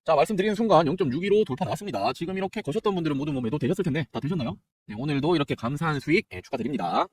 자, 말씀드리는 순간 0.615 돌파 나왔습니다. 지금 이렇게 거셨던 분들은 모두 매도 되셨을 텐데 다 되셨나요? 네, 오늘도 이렇게 감사한 수익 축하드립니다.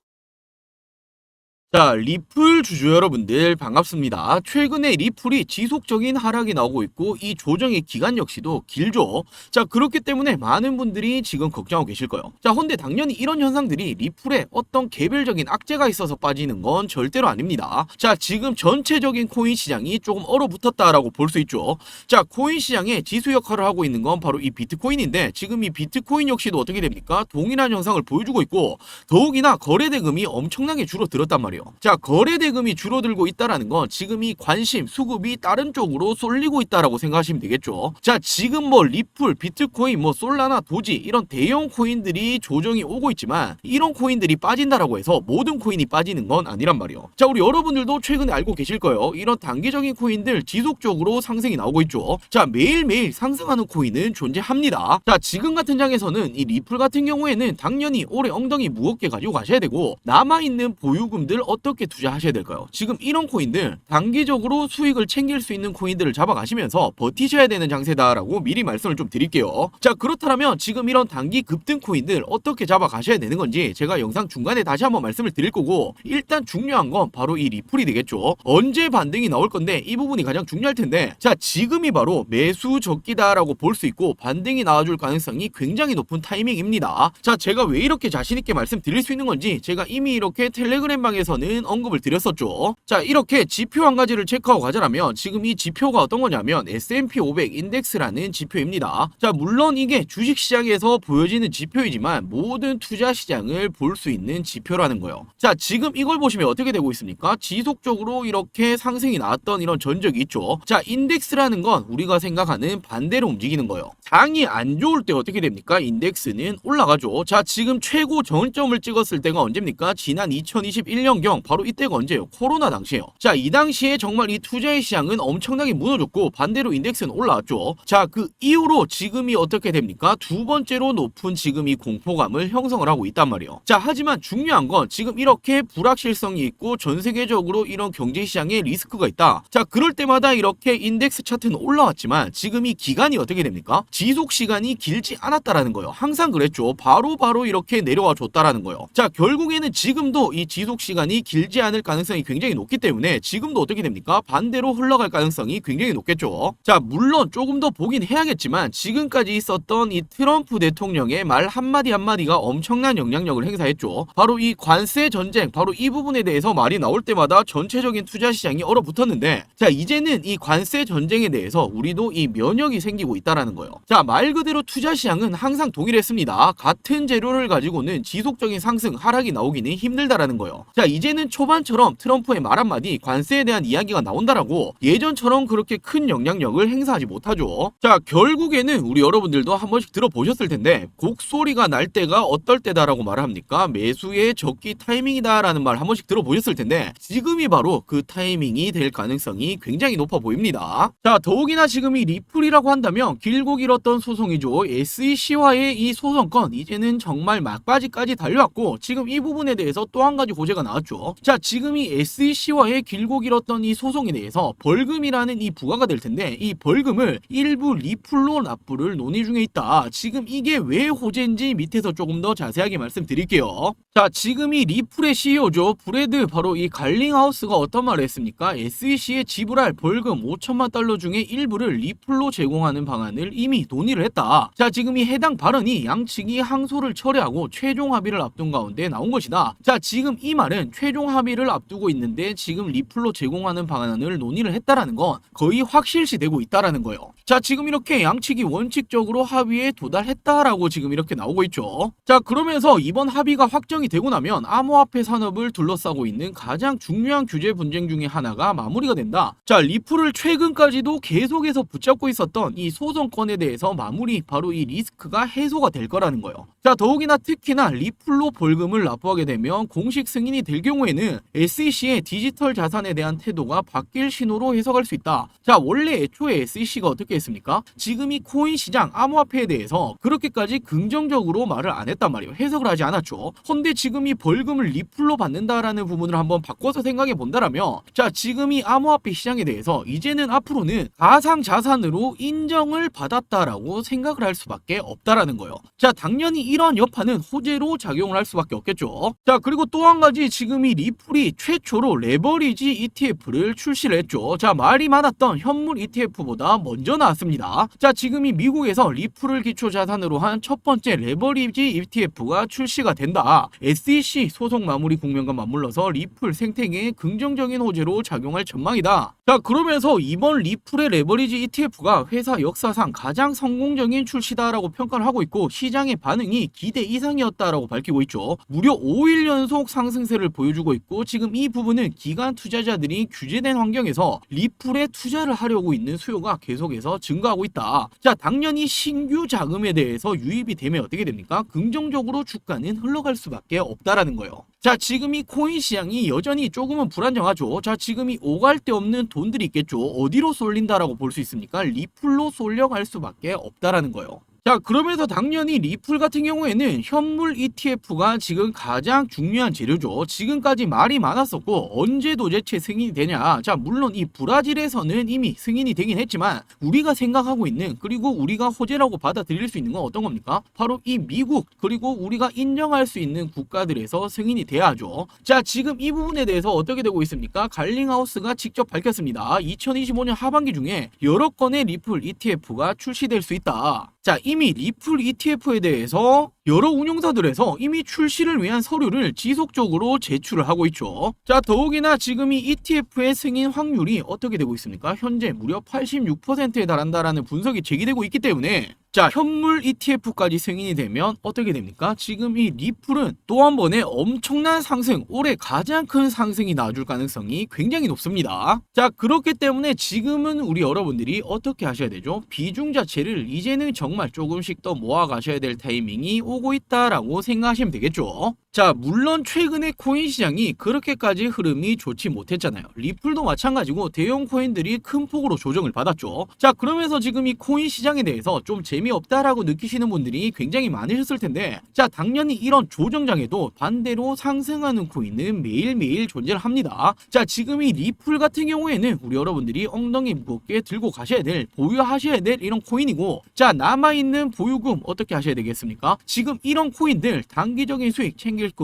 자, 리플 주주 여러분들 반갑습니다. 최근에 리플이 지속적인 하락이 나오고 있고 이 조정의 기간 역시도 길죠. 자, 그렇기 때문에 많은 분들이 지금 걱정하고 계실 거예요. 자, 근데 당연히 이런 현상들이 리플에 어떤 개별적인 악재가 있어서 빠지는 건 절대로 아닙니다. 자, 지금 전체적인 코인 시장이 조금 얼어붙었다라고 볼 수 있죠. 자, 코인 시장에 지수 역할을 하고 있는 건 바로 이 비트코인인데 지금 이 비트코인 역시도 어떻게 됩니까? 동일한 현상을 보여주고 있고 더욱이나 거래 대금이 엄청나게 줄어들었단 말이에요. 자, 거래 대금이 줄어들고 있다라는 건 지금 이 관심, 수급이 다른 쪽으로 쏠리고 있다라고 생각하시면 되겠죠. 자, 지금 뭐 리플, 비트코인, 뭐 솔라나, 도지 이런 대형 코인들이 조정이 오고 있지만 이런 코인들이 빠진다라고 해서 모든 코인이 빠지는 건 아니란 말이에요. 자, 우리 여러분들도 최근에 알고 계실 거예요. 이런 단기적인 코인들 지속적으로 상승이 나오고 있죠. 자, 매일매일 상승하는 코인은 존재합니다. 자, 지금 같은 장에서는 이 리플 같은 경우에는 당연히 올해 엉덩이 무겁게 가지고 가셔야 되고 남아있는 보유금들 어떻게 투자하셔야 될까요? 지금 이런 코인들 단기적으로 수익을 챙길 수 있는 코인들을 잡아가시면서 버티셔야 되는 장세다라고 미리 말씀을 좀 드릴게요. 자, 그렇다면 지금 이런 단기 급등 코인들 어떻게 잡아가셔야 되는 건지 제가 영상 중간에 다시 한번 말씀을 드릴 거고 일단 중요한 건 바로 이 리플이 되겠죠. 언제 반등이 나올 건데 이 부분이 가장 중요할 텐데 자, 지금이 바로 매수 적기다라고 볼 수 있고 반등이 나와줄 가능성이 굉장히 높은 타이밍입니다. 자, 제가 왜 이렇게 자신있게 말씀드릴 수 있는 건지 제가 이미 이렇게 텔레그램 방에서는 언급을 드렸었죠. 자, 이렇게 지표 한 가지를 체크하고 가자면 지금 이 지표가 어떤 거냐면 S&P 500 인덱스라는 지표입니다. 자, 물론 이게 주식시장에서 보여지는 지표이지만 모든 투자시장을 볼 수 있는 지표라는 거예요. 자, 지금 이걸 보시면 어떻게 되고 있습니까? 지속적으로 이렇게 상승이 나왔던 이런 전적이 있죠. 자, 인덱스라는 건 우리가 생각하는 반대로 움직이는 거예요. 장이 안 좋을 때 어떻게 됩니까? 인덱스는 올라가죠. 자, 지금 최고 저점을 찍었을 때가 언제입니까? 지난 2021년경 바로 이때가 언제예요? 코로나 당시예요. 자, 이 당시에 정말 이 투자의 시장은 엄청나게 무너졌고 반대로 인덱스는 올라왔죠. 자, 그 이후로 지금이 어떻게 됩니까? 두 번째로 높은 지금 이 공포감을 형성을 하고 있단 말이에요. 자, 하지만 중요한 건 지금 이렇게 불확실성이 있고 전 세계적으로 이런 경제 시장에 리스크가 있다. 자, 그럴 때마다 이렇게 인덱스 차트는 올라왔지만 지금 이 기간이 어떻게 됩니까? 지속 시간이 길지 않았다라는 거예요. 항상 그랬죠. 바로 이렇게 내려와 줬다라는 거예요. 자, 결국에는 지금도 이 지속 시간이 길지 않을 가능성이 굉장히 높기 때문에 지금도 어떻게 됩니까? 반대로 흘러갈 가능성이 굉장히 높겠죠. 자, 물론 조금 더 보긴 해야겠지만 지금까지 있었던 이 트럼프 대통령의 말 한마디 한마디가 엄청난 영향력을 행사했죠. 바로 이 관세 전쟁, 바로 이 부분에 대해서 말이 나올 때마다 전체적인 투자 시장이 얼어붙었는데 자, 이제는 이 관세 전쟁에 대해서 우리도 이 면역이 생기고 있다라는 거예요. 자, 말 그대로 투자 시장은 항상 동일했습니다. 같은 재료를 가지고는 지속적인 상승, 하락이 나오기는 힘들다라는 거예요. 자, 이제는 초반처럼 트럼프의 말 한마디 관세에 대한 이야기가 나온다라고 예전처럼 그렇게 큰 영향력을 행사하지 못하죠. 자, 결국에는 우리 여러분들도 한 번씩 들어보셨을 텐데 곡소리가 날 때가 어떨 때다라고 말합니까? 매수의 적기 타이밍이다라는 말 한 번씩 들어보셨을 텐데 지금이 바로 그 타이밍이 될 가능성이 굉장히 높아 보입니다. 자, 더욱이나 지금 이 리플이라고 한다면 길고 길었던 소송이죠. SEC와의 이 소송건 이제는 정말 막바지까지 달려왔고 지금 이 부분에 대해서 또 한 가지 고재가 나왔죠. 자, 지금 이 SEC와의 길고 길었던 이 소송에 대해서 벌금이라는 이 부과가 될 텐데 이 벌금을 일부 리플로 납부를 논의 중에 있다. 지금 이게 왜 호재인지 밑에서 조금 더 자세하게 말씀드릴게요. 자, 지금 이 리플의 CEO죠. 브래드 바로 이 갈링하우스가 어떤 말을 했습니까? SEC에 지불할 벌금 5천만 달러 중에 일부를 리플로 제공하는 방안을 이미 논의를 했다. 자, 지금 이 해당 발언이 양측이 항소를 철회하고 최종 합의를 앞둔 가운데 나온 것이다. 자, 지금 이 말은 최종 합의를 앞두고 있는데 지금 리플로 제공하는 방안을 논의를 했다라는 건 거의 확실시 되고 있다라는 거예요. 자, 지금 이렇게 양측이 원칙적으로 합의에 도달했다라고 지금 이렇게 나오고 있죠. 자, 그러면서 이번 합의가 확정이 되고 나면 암호화폐 산업을 둘러싸고 있는 가장 중요한 규제 분쟁 중에 하나가 마무리가 된다. 자, 리플을 최근까지도 계속해서 붙잡고 있었던 이 소송건에 대해서 마무리, 바로 이 리스크가 해소가 될 거라는 거예요. 자, 더욱이나 특히나 리플로 벌금을 납부하게 되면 공식 승인이 될 경우에는 SEC의 디지털 자산에 대한 태도가 바뀔 신호로 해석할 수 있다. 자, 원래 애초에 SEC가 어떻게 했습니까? 지금 이 코인 시장 암호화폐에 대해서 그렇게까지 긍정적으로 말을 안 했단 말이에요. 해석을 하지 않았죠. 헌데 지금 이 벌금을 리플로 받는다라는 부분을 한번 바꿔서 생각해 본다라면, 자, 지금 이 암호화폐 시장에 대해서 이제는 앞으로는 가상 자산으로 인정을 받았다라고 생각을 할 수밖에 없다라는 거예요. 자, 당연히 이런 여파는 호재로 작용을 할 수밖에 없겠죠. 자, 그리고 또 한 가지, 지금 이 리플이 최초로 레버리지 ETF를 출시를 했죠. 자, 말이 많았던 현물 ETF보다 먼저 나왔습니다. 자, 지금 이 미국에서 리플을 기초 자산으로 한 첫 번째 레버리지 ETF가 출시가 된다. SEC 소송 마무리 국면과 맞물려서 리플 생태계에 긍정적인 호재로 작용할 전망이다. 자, 그러면서 이번 리플의 레버리지 ETF가 회사 역사상 가장 성공적인 출시다라고 평가를 하고 있고, 시장의 반응이 기대 이상이었다라고 밝히고 있죠. 무려 5일 연속 상승세를 보여주고 있고, 지금 이 부분은 기관 투자자들이 규제된 환경에서 리플에 투자를 하려고 있는 수요가 계속해서 증가하고 있다. 자, 당연히 신규 자금에 대해서 유입이 되면 어떻게 됩니까? 긍정적으로 주가는 흘러갈 수밖에 없다라는 거예요. 자, 지금 이 코인 시장이 여전히 조금은 불안정하죠. 자, 지금 이 오갈 데 없는 돈들이 있겠죠. 어디로 쏠린다라고 볼 수 있습니까? 리플로 쏠려갈 수밖에 없다라는 거예요. 자, 그러면서 당연히 리플 같은 경우에는 현물 ETF가 지금 가장 중요한 재료죠. 지금까지 말이 많았었고, 언제 도대체 승인이 되냐. 자, 물론 이 브라질에서는 이미 승인이 되긴 했지만, 우리가 생각하고 있는, 그리고 우리가 호재라고 받아들일 수 있는 건 어떤 겁니까? 바로 이 미국, 그리고 우리가 인정할 수 있는 국가들에서 승인이 돼야죠. 자, 지금 이 부분에 대해서 어떻게 되고 있습니까? 갈링하우스가 직접 밝혔습니다. 2025년 하반기 중에 여러 건의 리플 ETF가 출시될 수 있다. 자, 이미 리플 ETF에 대해서 여러 운용사들에서 이미 출시를 위한 서류를 지속적으로 제출을 하고 있죠. 자, 더욱이나 지금 이 ETF의 승인 확률이 어떻게 되고 있습니까? 현재 무려 86%에 달한다라는 분석이 제기되고 있기 때문에, 자, 현물 ETF까지 승인이 되면 어떻게 됩니까? 지금 이 리플은 또 한 번의 엄청난 상승, 올해 가장 큰 상승이 나와줄 가능성이 굉장히 높습니다. 자, 그렇기 때문에 지금은 우리 여러분들이 어떻게 하셔야 되죠? 비중 자체를 이제는 정말 조금씩 더 모아 가셔야 될 타이밍이 오고 있다라고 생각하시면 되겠죠. 자, 물론 최근에 코인 시장이 그렇게까지 흐름이 좋지 못했잖아요. 리플도 마찬가지고 대형 코인들이 큰 폭으로 조정을 받았죠. 자, 그러면서 지금 이 코인 시장에 대해서 좀 재미없다라고 느끼시는 분들이 굉장히 많으셨을 텐데, 자, 당연히 이런 조정장에도 반대로 상승하는 코인은 매일매일 존재를 합니다. 자, 지금 이 리플 같은 경우에는 우리 여러분들이 엉덩이 무겁게 들고 가셔야 될, 보유하셔야 될 이런 코인이고, 자, 남아있는 보유금 어떻게 하셔야 되겠습니까? 지금 이런 코인들 단기적인 수익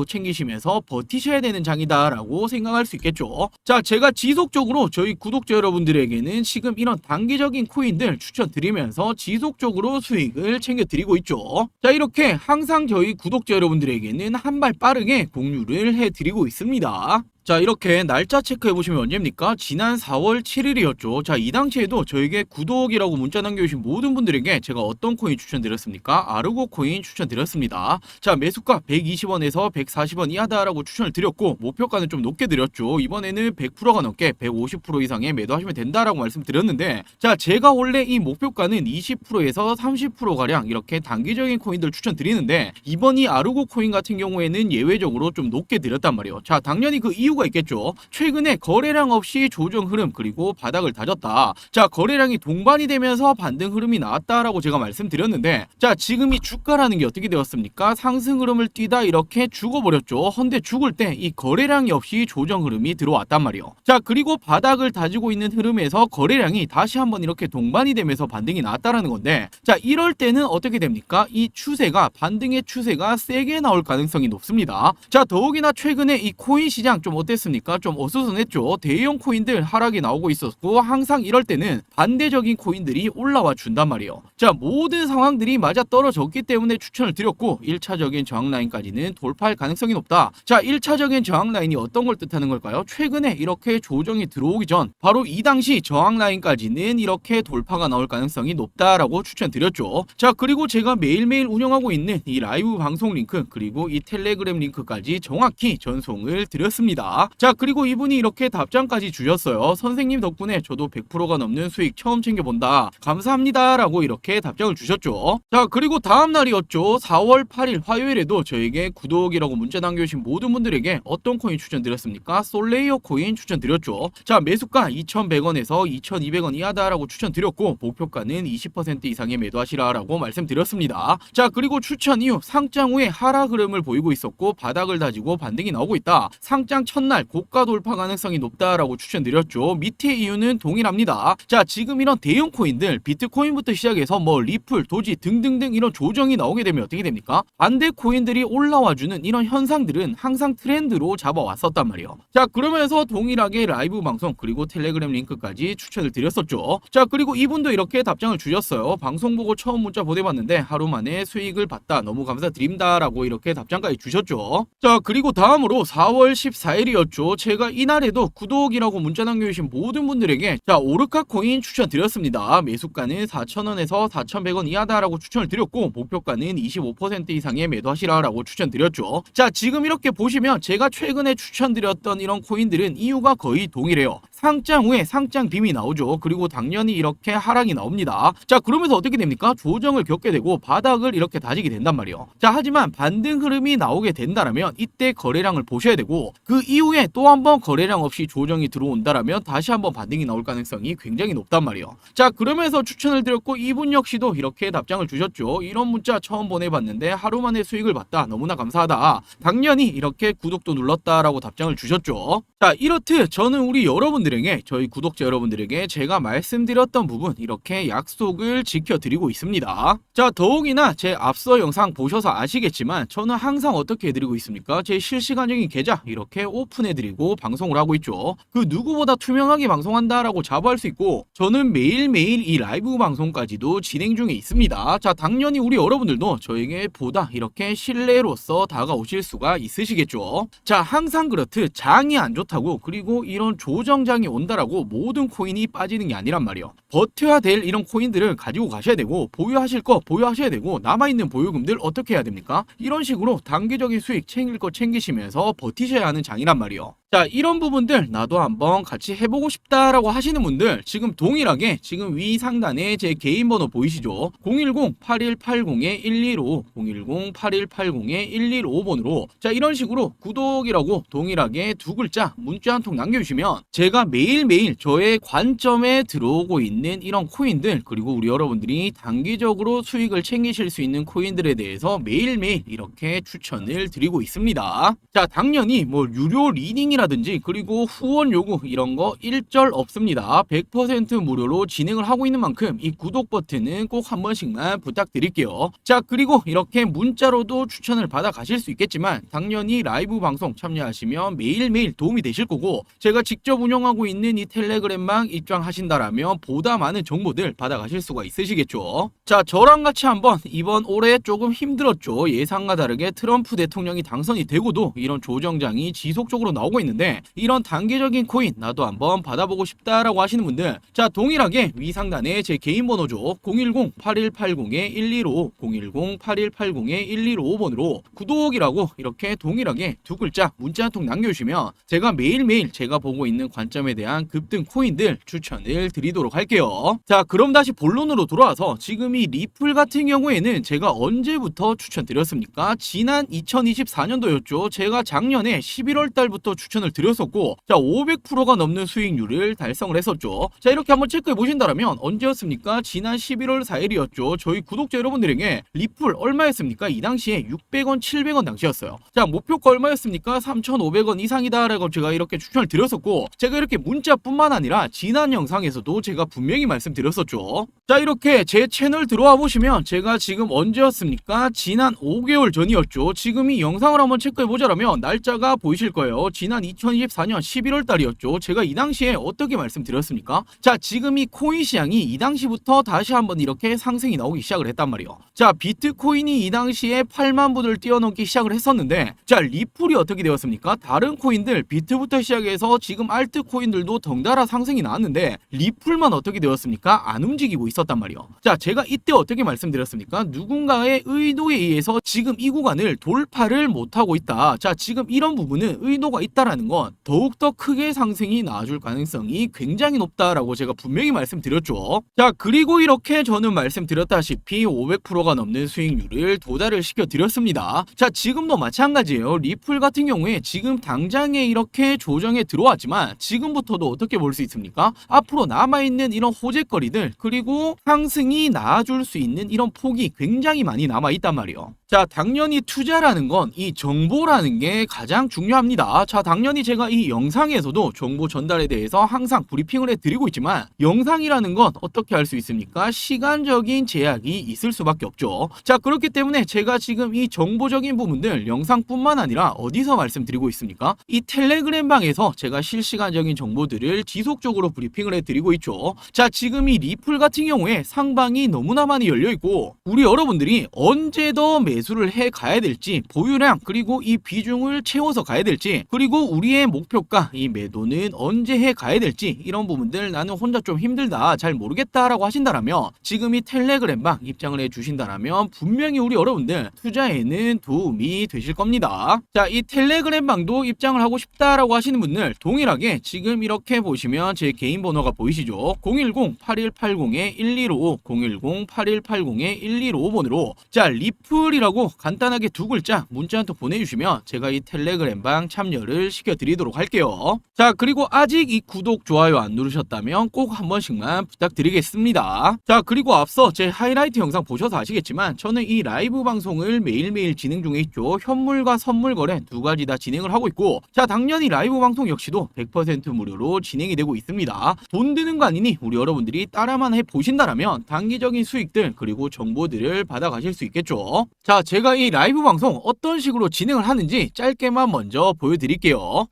챙기시면서 버티셔야 되는 장이다라고 생각할 수 있겠죠. 자, 제가 지속적으로 저희 구독자 여러분들에게는 지금 이런 단기적인 코인들 추천드리면서 지속적으로 수익을 챙겨드리고 있죠. 자, 이렇게 항상 저희 구독자 여러분들에게는 한 발 빠르게 공유를 해드리고 있습니다. 자, 이렇게 날짜 체크해보시면 언제입니까? 지난 4월 7일이었죠. 자, 이 당시에도 저에게 구독이라고 문자 남겨주신 모든 분들에게 제가 어떤 코인 추천드렸습니까? 아르고 코인 추천드렸습니다. 자, 매수가 120원에서 140원 이하다라고 추천을 드렸고, 목표가는 좀 높게 드렸죠. 이번에는 100%가 넘게 150% 이상의 매도하시면 된다라고 말씀드렸는데, 자, 제가 원래 이 목표가는 20%에서 30%가량 이렇게 단기적인 코인들 추천드리는데, 이번 이 아르고 코인 같은 경우에는 예외적으로 좀 높게 드렸단 말이에요. 자, 당연히 그 이유가 있겠죠. 최근에 거래량 없이 조정 흐름, 그리고 바닥을 다졌다. 자, 거래량이 동반이 되면서 반등 흐름이 나왔다라고 제가 말씀드렸는데, 자, 지금 이 주가라는 게 어떻게 되었습니까? 상승 흐름을 띄다 이렇게 죽어버렸죠. 헌데 죽을 때 이 거래량이 없이 조정 흐름이 들어왔단 말이에요. 자, 그리고 바닥을 다지고 있는 흐름에서 거래량이 다시 한번 이렇게 동반이 되면서 반등이 나왔다라는 건데, 자, 이럴 때는 어떻게 됩니까? 이 추세가, 반등의 추세가 세게 나올 가능성이 높습니다. 자, 더욱이나 최근에 이 코인 시장 좀 어땠습니까? 좀 어수선했죠. 대형 코인들 하락이 나오고 있었고, 항상 이럴 때는 반대적인 코인들이 올라와 준단 말이에요. 자, 모든 상황들이 맞아 떨어졌기 때문에 추천을 드렸고, 1차적인 저항 라인까지는 돌파할 가능성이 높다. 자, 1차적인 저항 라인이 어떤 걸 뜻하는 걸까요? 최근에 이렇게 조정이 들어오기 전 바로 이 당시 저항 라인까지는 이렇게 돌파가 나올 가능성이 높다라고 추천드렸죠. 자, 그리고 제가 매일매일 운영하고 있는 이 라이브 방송 링크, 그리고 이 텔레그램 링크까지 정확히 전송을 드렸습니다. 있습니다. 자, 그리고 이분이 이렇게 답장까지 주셨어요. 선생님 덕분에 저도 100%가 넘는 수익 처음 챙겨본다. 감사합니다. 라고 이렇게 답장을 주셨죠. 자, 그리고 다음 날이었죠. 4월 8일 화요일에도 저에게 구독이라고 문자 남겨주신 모든 분들에게 어떤 코인 추천드렸습니까? 솔레이어 코인 추천드렸죠. 자, 매수가 2,100원에서 2,200원 이하다라고 추천드렸고 목표가는 20% 이상의 매도하시라라고 말씀드렸습니다. 자, 그리고 추천 이후 상장 후에 하락 흐름을 보이고 있었고 바닥을 다지고 반등이 나오고 있다. 상장 첫날 고가 돌파 가능성이 높다라고 추천드렸죠. 밑에 이유는 동일합니다. 자, 지금 이런 대형 코인들 비트코인부터 시작해서 뭐 리플, 도지 등등등 이런 조정이 나오게 되면 어떻게 됩니까? 반대 코인들이 올라와주는 이런 현상들은 항상 트렌드로 잡아왔었단 말이에요. 자, 그러면서 동일하게 라이브 방송 그리고 텔레그램 링크까지 추천을 드렸었죠. 자, 그리고 이분도 이렇게 답장을 주셨어요. 방송 보고 처음 문자 보내봤는데 하루 만에 수익을 봤다. 너무 감사드립니다. 라고 이렇게 답장까지 주셨죠. 자, 그리고 다음으로 4월 14일이었죠. 제가 이날에도 구독이라고 문자 남겨주신 모든 분들에게 자, 오르카 코인 추천드렸습니다. 매수가는 4,000원에서 4,100원 이하다라고 추천을 드렸고 목표가는 25% 이상의 매도하시라라고 추천드렸죠. 자, 지금 이렇게 보시면 제가 최근에 추천드렸던 이런 코인들은 이유가 거의 동일해요. 상장 후에 상장 빔이 나오죠. 그리고 당연히 이렇게 하락이 나옵니다. 자, 그러면서 어떻게 됩니까? 조정을 겪게 되고 바닥을 이렇게 다지게 된단 말이에요. 자, 하지만 반등 흐름이 나오게 된다라면 이때 거래량을 보셔야 되고 그 이후에 또 한번 거래량 없이 조정이 들어온다라면 다시 한번 반등이 나올 가능성이 굉장히 높단 말이에요. 자, 그러면서 추천을 드렸고 이분 역시도 이렇게 답장을 주셨죠. 이런 문자 처음 보내봤는데 하루 만에 수익을 봤다. 너무나 감사하다. 당연히 이렇게 구독도 눌렀다라고 답장을 주셨죠. 자, 이렇듯 저는 우리 여러분들에게 저희 구독자 여러분들에게 제가 말씀드렸던 부분 이렇게 약속을 지켜드리고 있습니다. 자, 더욱이나 제 앞서 영상 보셔서 아시겠지만 저는 항상 어떻게 해드리고 있습니까? 제 실시간적인 계좌 이렇게 오픈해드리고 방송을 하고 있죠. 그 누구보다 투명하게 방송한다라고 자부할 수 있고 저는 매일매일 이 라이브 방송까지도 진행 중에 있습니다. 자, 당연히 우리 여러분들도 저에게 보다 이렇게 신뢰로서 다가오실 수가 있으시겠죠. 자, 항상 그렇듯 장이 안 좋다고 그리고 이런 조정장이 온다라고 모든 코인이 빠지는 게 아니란 말이에요. 버텨야 될 이런 코인들을 가지고 가셔야 되고 보유하실 거 보유하셔야 되고 남아있는 보유금들 어떻게 해야 됩니까? 이런 식으로 단기적인 수익 챙길 거 챙기시면서 버티셔야 하는 장이란 말이에요. 자, 이런 부분들 나도 한번 같이 해보고 싶다라고 하시는 분들 지금 동일하게 지금 위 상단에 제 개인 번호 보이시죠? 010-8180-115 010-8180-115번으로 자, 이런 식으로 구독이라고 동일하게 두 글자 문자 한 통 남겨주시면 제가 매일매일 저의 관점에 들어오고 있는 이런 코인들 그리고 우리 여러분들이 단기적으로 수익을 챙기실 수 있는 코인들에 대해서 매일매일 이렇게 추천을 드리고 있습니다. 자, 당연히 뭐 유료 리딩이라든지 그리고 후원 요구 이런 거 일절 없습니다. 100% 무료로 진행을 하고 있는 만큼 이 구독 버튼은 꼭 한 번씩만 부탁드릴게요. 자, 그리고 이렇게 문자로도 추천을 받아 가실 수 있겠지만 당연히 라이브 방송 참여하시면 매일매일 도움이 되실 거고 제가 직접 운영하고 있는 이 텔레그램망 입장하신다라면 보다 많은 정보들 받아 가실 수가 있으시겠죠. 자, 저랑 같이 한번 이번 올해 조금 힘들었죠. 예상과 다르게 트럼프 대통령이 당선이 되고도 이런 조정장이 지속적으로 나오고 있는데 이런 단기적인 코인 나도 한번 받아보고 싶다라고 하시는 분들 자, 동일하게 위 상단에 제 개인 번호죠. 010-8180-115 010-8180-115번으로 구독이라고 이렇게 동일하게 두 글자 문자 한 통 남겨주시면 제가 매일매일 제가 보고 있는 관점에 대한 급등 코인들 추천을 드리도록 할게요. 자, 그럼 다시 본론으로 돌아와서 지금 이 리플 같은 경우에는 제가 언제부터 추천드렸습니까? 지난 2024년도였죠. 제가 작년에 11월 달부터 추천을 드렸었고 자, 500%가 넘는 수익률을 달성을 했었죠. 자, 이렇게 한번 체크해 보신다면 언제였습니까? 지난 11월 4일이었죠. 저희 구독자 여러분들에게 리플 얼마였습니까? 이 당시에 600원, 700원 당시였어요. 자, 목표가 얼마였습니까? 3,500원 이상이다라고 제가 이렇게 추천을 드렸었고 제가 이렇게 문자뿐만 아니라 지난 영상에서도 제가 분명히 말씀드렸었죠. 자, 이렇게 제 채널 들어와 보시면 제가 지금 언제였습니까? 지난 5개월 전이었죠. 지금 이 영상을 한번 체크해 보자라면 날짜가 보이실 거예요. 지난 2024년 11월 달이었죠. 제가 이 당시에 어떻게 말씀드렸습니까? 자, 지금 이 코인 시장이 이 당시부터 다시 한번 이렇게 상승이 나오기 시작을 했단 말이에요. 자, 비트코인이 이 당시에 8만 분을 뛰어넘기 시작을 했었는데 자, 리플이 어떻게 되었습니까? 다른 코인들 비트부터 시작해서 지금 알트 코인들도 덩달아 상승이 나왔는데 리플만 어떻게 되었습니까? 안 움직이고 있었단 말이에요. 자, 제가 이때 어떻게 말씀드렸습니까? 누군가의 의도에 의해서 지금 이 구간을 돌파를 못하고 있다. 자, 지금 이런 부분은 의도가 있다라는 투자라는 건 더욱더 크게 상승이 나와줄 가능성이 굉장히 높다라고 제가 분명히 말씀드렸죠. 자, 그리고 이렇게 저는 말씀드렸다시피 500%가 넘는 수익률을 도달을 시켜드렸습니다. 자, 지금도 마찬가지예요. 리플 같은 경우에 지금 당장에 이렇게 조정에 들어왔지만 지금부터도 어떻게 볼 수 있습니까? 앞으로 남아있는 이런 호재거리들, 그리고 상승이 나와줄 수 있는 이런 폭이 굉장히 많이 남아있단 말이에요. 자, 당연히 투자라는 건 이 정보라는 게 가장 중요합니다. 자, 당연히 제가 이 영상에서도 정보 전달에 대해서 항상 브리핑을 해드리고 있지만 영상이라는 건 어떻게 할 수 있습니까? 시간적인 제약이 있을 수밖에 없죠. 자, 그렇기 때문에 제가 지금 이 정보적인 부분들 영상뿐만 아니라 어디서 말씀드리고 있습니까? 이 텔레그램 방에서 제가 실시간적인 정보들을 지속적으로 브리핑을 해드리고 있죠. 자, 지금 이 리플 같은 경우에 상방이 너무나 많이 열려있고 우리 여러분들이 언제 더 매수를 해 가야 될지, 보유량 그리고 이 비중을 채워서 가야 될지, 그리고 우리의 목표가 이 매도는 언제 해 가야 될지, 이런 부분들 나는 혼자 좀 힘들다, 잘 모르겠다라고 하신다라면 지금 이 텔레그램방 입장을 해 주신다라면 분명히 우리 여러분들 투자에는 도움이 되실 겁니다. 자, 이 텔레그램방도 입장을 하고 싶다라고 하시는 분들 동일하게 지금 이렇게 보시면 제 개인 번호가 보이시죠? 010-8180-1255 010-8180-1255번으로 자, 리플이라고 간단하게 두 글자 문자 한 통 보내주시면 제가 이 텔레그램방 참여를 시켜드리도록 할게요. 자, 그리고 아직 이 구독, 좋아요 안 누르셨다면 꼭 한 번씩만 부탁드리겠습니다. 자, 그리고 앞서 제 하이라이트 영상 보셔서 아시겠지만 저는 이 라이브 방송을 매일매일 진행 중에 있죠. 현물과 선물 거래 두 가지 다 진행을 하고 있고, 자, 당연히 라이브 방송 역시도 100% 무료로 진행이 되고 있습니다. 돈 드는 거 아니니 우리 여러분들이 따라만 해보신다라면 단기적인 수익들 그리고 정보들을 받아가실 수 있겠죠. 자, 제가 이 라이브 방송 어떤 식으로 진행을 하는지 짧게만 먼저 보여드릴게요.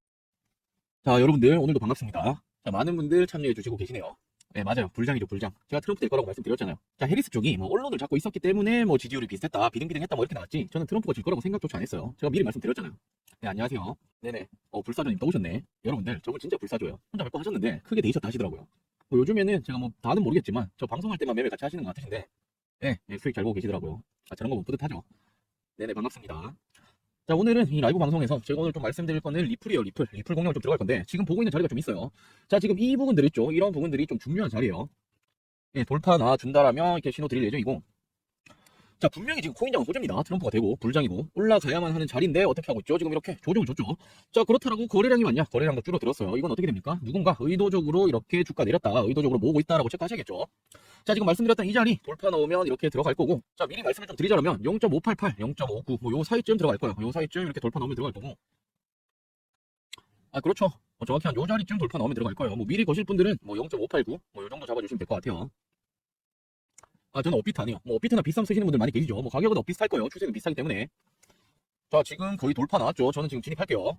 자, 여러분들 오늘도 반갑습니다. 자, 많은 분들 참여해 주시고 계시네요. 네, 맞아요. 불장이죠, 불장. 제가 트럼프 될 거라고 말씀드렸잖아요. 자, 해리스 쪽이 뭐 언론을 잡고 있었기 때문에 뭐 지지율이 비슷했다, 비등비등했다 뭐 이렇게 나왔지. 저는 트럼프가 질 거라고 생각조차 안 했어요. 제가 미리 말씀드렸잖아요. 네, 안녕하세요. 네네. 불사조님 또 오셨네. 여러분들, 저분 진짜 불사조예요. 혼자 몇 번 하셨는데 크게 데이셨다 하시더라고요. 요즘에는 제가 뭐 다는 모르겠지만 저 방송할 때만 매매 같이 하시는 것 같으신데, 네, 수익 잘 보고 계시더라고요. 아, 저런 거 보면 뿌듯하죠. 네네, 반갑습니다. 자, 오늘은 이 라이브 방송에서 제가 오늘 좀 말씀드릴 거는 리플이에요. 리플 공략을 좀 들어갈 건데 지금 보고 있는 자리가 좀 있어요. 자, 지금 이 부분들 있죠. 이런 부분들이 좀 중요한 자리예요. 예, 돌파 나준다라면 이렇게 신호 드릴 예정이고, 자, 분명히 지금 코인장은 호재입니다. 트럼프가 되고 불장이고 올라가야만 하는 자리인데 어떻게 하고 있죠? 지금 이렇게 조정을 줬죠. 자, 그렇다라고 거래량이 많냐? 거래량도 줄어들었어요. 이건 어떻게 됩니까? 누군가 의도적으로 이렇게 주가 내렸다가 의도적으로 모으고 있다라고 체크하셔야겠죠. 자, 지금 말씀드렸던 이 자리 돌파 나오면 이렇게 들어갈 거고, 자, 미리 말씀을 좀 드리자면 0.588, 0.59 뭐 요 사이쯤 들어갈 거예요. 요 사이쯤 이렇게 돌파 나오면 들어갈 거고. 아, 그렇죠. 정확히 한 요 자리쯤 돌파 나오면 들어갈 거예요. 뭐 미리 거실 분들은 뭐 0.589 뭐 요 정도 잡아주시면 될 것 같아요. 아, 저는 업비트 아니에요. 뭐 업비트나 비썸 쓰시는 분들 많이 계시죠. 뭐 가격은 비슷할 거예요. 추세는 비슷하기 때문에. 자, 지금 거의 돌파 나왔죠. 저는 지금 진입할게요.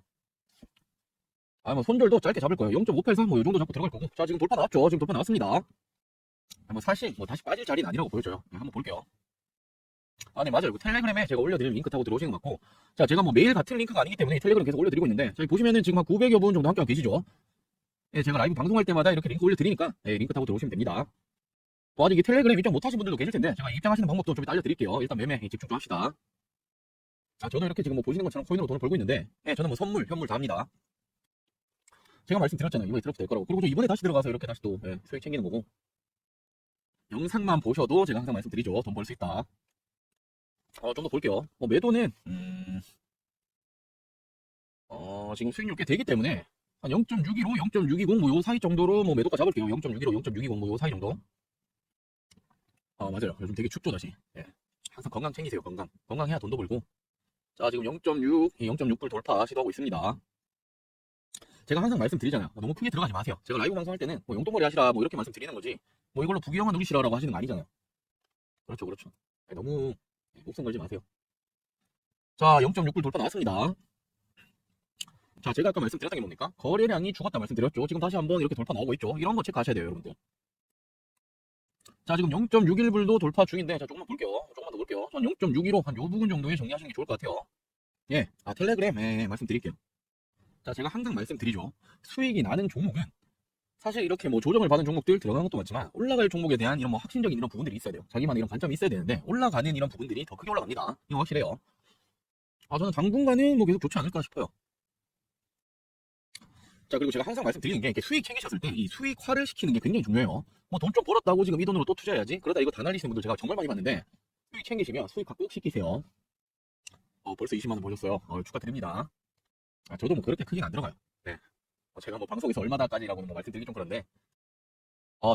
아, 뭐 손절도 짧게 잡을 거예요. 0.583 뭐 요 정도 잡고 들어갈 거고. 자, 지금 돌파 나왔죠. 지금 돌파 나왔습니다. 아, 뭐 사실 뭐 다시 빠질 자리는 아니라고 보여져요. 네, 한번 볼게요. 아, 네, 맞아요. 그 텔레그램에 제가 올려드릴 링크 타고 들어오시는 것 같고, 자, 제가 뭐 매일 같은 링크가 아니기 때문에 텔레그램 계속 올려드리고 있는데, 저기 보시면은 지금 한 900여 분 정도 함께하고 계시죠. 예, 제가 라이브 방송할 때마다 이렇게 링크 올려드리니까, 예, 링크 타고 들어오시면 됩니다. 뭐 아직 이 텔레그램 입장 못하신 분들도 계실 텐데 제가 입장하시는 방법도 좀 이따 알려드릴게요. 일단 매매 집중 좀 합시다. 자, 저도 이렇게 지금 뭐 보시는 것처럼 코인으로 돈을 벌고 있는데, 예, 저는 뭐 선물, 현물 다 합니다. 제가 말씀드렸잖아요. 이번에 트럼프 될 거라고. 그리고 또 이번에 다시 들어가서 이렇게 다시 또 수익 챙기는 거고. 영상만 보셔도 제가 항상 말씀드리죠. 돈 벌 수 있다. 좀 더 볼게요. 뭐 매도는 지금 수익률 꽤 되기 때문에 한 0.615, 0.620 뭐 요 사이 정도로 뭐 매도가 잡을게요. 0.615, 0.620 뭐 요 사이 정도. 맞아요. 요즘 되게 춥죠, 다시. 예. 항상 건강 챙기세요, 건강. 건강해야 돈도 벌고. 자, 지금 0.6, 0.6불 돌파 시도하고 있습니다. 제가 항상 말씀드리잖아요. 너무 크게 들어가지 마세요. 제가 라이브 방송할 때는 뭐 용돈벌이 하시라 뭐 이렇게 말씀드리는 거지, 뭐 이걸로 부귀영화 누리시라라고 하시는 거 아니잖아요. 그렇죠, 그렇죠. 너무 목숨 걸지 마세요. 자, 0.6불 돌파 나왔습니다. 자, 제가 아까 말씀드렸던 게 뭡니까? 거래량이 죽었다 말씀드렸죠. 지금 다시 한번 이렇게 돌파 나오고 있죠. 이런 거 체크하셔야 돼요, 여러분들. 자, 지금 0.61불도 돌파 중인데, 자, 조금만 볼게요. 조금만 더 볼게요. 전 0.615, 한 요 부분 정도에 정리하시는 게 좋을 것 같아요. 예, 텔레그램, 말씀드릴게요. 자, 제가 항상 말씀드리죠. 수익이 나는 종목은 사실 이렇게 뭐 조정을 받은 종목들 들어가는 것도 많지만 올라갈 종목에 대한 이런 뭐 확신적인 이런 부분들이 있어야 돼요. 자기만의 이런 관점이 있어야 되는데 올라가는 이런 부분들이 더 크게 올라갑니다. 이거 확실해요. 저는 당분간은 뭐 계속 좋지 않을까 싶어요. 자, 그리고 제가 항상 말씀드리는 게 이렇게 수익 챙기셨을 때 이 수익화를 시키는 게 굉장히 중요해요. 뭐 돈 좀 벌었다고 지금 이 돈으로 또 투자해야지. 그러다 이거 다 날리시는 분들 제가 정말 많이 봤는데 수익 챙기시면 수익화 꼭 시키세요. 벌써 20만 원 버셨어요. 축하드립니다. 저도 뭐 그렇게 크긴 안 들어가요. 네. 제가 뭐 방송에서 얼마다까지라고는 뭐 말씀드리기 좀 그런데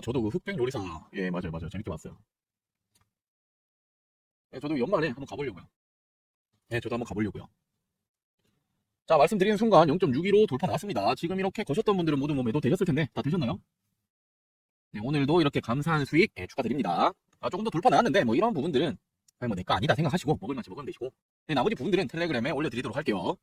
저도 그 흑백 요리사 예 맞아요 재밌게 봤어요. 네, 저도 연말에 한번 가보려고요. 네, 저도 한번 가보려고요. 자, 말씀드리는 순간 0.62로 돌파 나왔습니다. 지금 이렇게 거셨던 분들은 모두 뭐 매도 되셨을 텐데 다 되셨나요? 네, 오늘도 이렇게 감사한 수익 축하드립니다. 조금 더 돌파 나왔는데 뭐 이런 부분들은 뭐 내 거 아니다 생각하시고 먹을 만치 먹으면 되시고 네, 나머지 부분들은 텔레그램에 올려드리도록 할게요.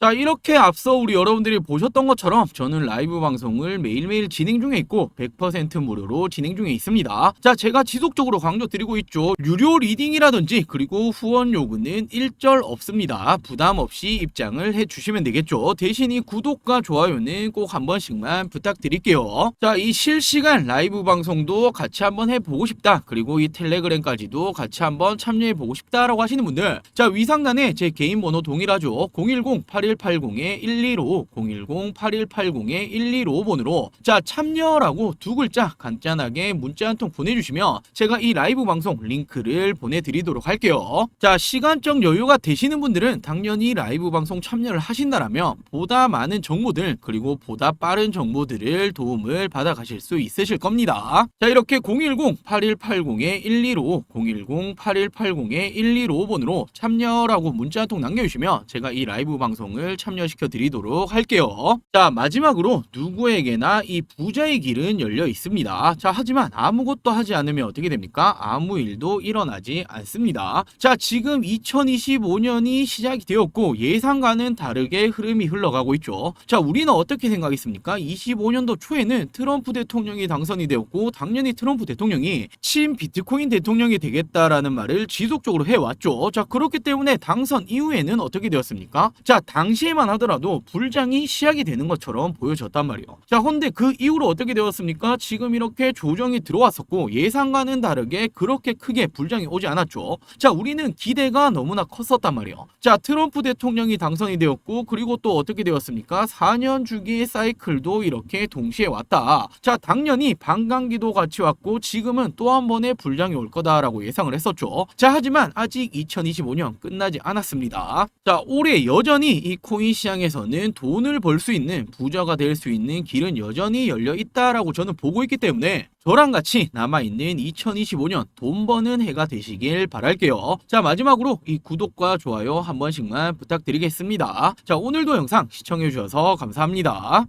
자, 이렇게 앞서 우리 여러분들이 보셨던 것처럼 저는 라이브 방송을 매일매일 진행 중에 있고 100% 무료로 진행 중에 있습니다. 자, 제가 지속적으로 강조드리고 있죠. 유료 리딩이라든지 그리고 후원 요구는 일절 없습니다. 부담 없이 입장을 해주시면 되겠죠. 대신 이 구독과 좋아요는 꼭 한 번씩만 부탁드릴게요. 자, 이 실시간 라이브 방송도 같이 한번 해보고 싶다. 그리고 이 텔레그램까지도 같이 한번 참여해보고 싶다라고 하시는 분들, 자, 위상단에 제 개인 번호 동일하죠. 010-8180-115 010-8180-115번으로 자, 참여라고 두 글자 간단하게 문자 한 통 보내주시면 제가 이 라이브 방송 링크를 보내드리도록 할게요. 자, 시간적 여유가 되시는 분들은 당연히 라이브 방송 참여를 하신다라면 보다 많은 정보들 그리고 보다 빠른 정보들을 도움을 받아 가실 수 있으실 겁니다. 자, 이렇게 010-8180-115 010-8180-115번으로 참여라고 문자 한 통 남겨주시면 제가 이 라이브 방송을 참여시켜 드리도록 할게요. 자, 마지막으로 누구에게나 이 부자의 길은 열려 있습니다. 자, 하지만 아무것도 하지 않으면 어떻게 됩니까? 아무 일도 일어나지 않습니다. 자, 지금 2025년이 시작이 되었고 예상과는 다르게 흐름이 흘러가고 있죠. 자, 우리는 어떻게 생각했습니까? 25년도 초에는 트럼프 대통령이 당선이 되었고 당연히 트럼프 대통령이 친 비트코인 대통령이 되겠다라는 말을 지속적으로 해왔죠. 자, 그렇기 때문에 당선 이후에는 어떻게 되었습니까? 자, 당시에만 하더라도 불장이 시작이 되는 것처럼 보여졌단 말이에요. 자, 근데 그 이후로 어떻게 되었습니까? 지금 이렇게 조정이 들어왔었고 예상과는 다르게 그렇게 크게 불장이 오지 않았죠. 자, 우리는 기대가 너무나 컸었단 말이에요. 자, 트럼프 대통령이 당선이 되었고 그리고 또 어떻게 되었습니까? 4년 주기의 사이클도 이렇게 동시에 왔다. 자, 당연히 반감기도 같이 왔고 지금은 또 한 번의 불장이 올 거다라고 예상을 했었죠. 자, 하지만 아직 2025년 끝나지 않았습니다. 자, 올해 여전히 이 코인 시장에서는 돈을 벌 수 있는 부자가 될 수 있는 길은 여전히 열려 있다라고 저는 보고 있기 때문에 저랑 같이 남아있는 2025년 돈 버는 해가 되시길 바랄게요. 자, 마지막으로 이 구독과 좋아요 한 번씩만 부탁드리겠습니다. 자, 오늘도 영상 시청해주셔서 감사합니다.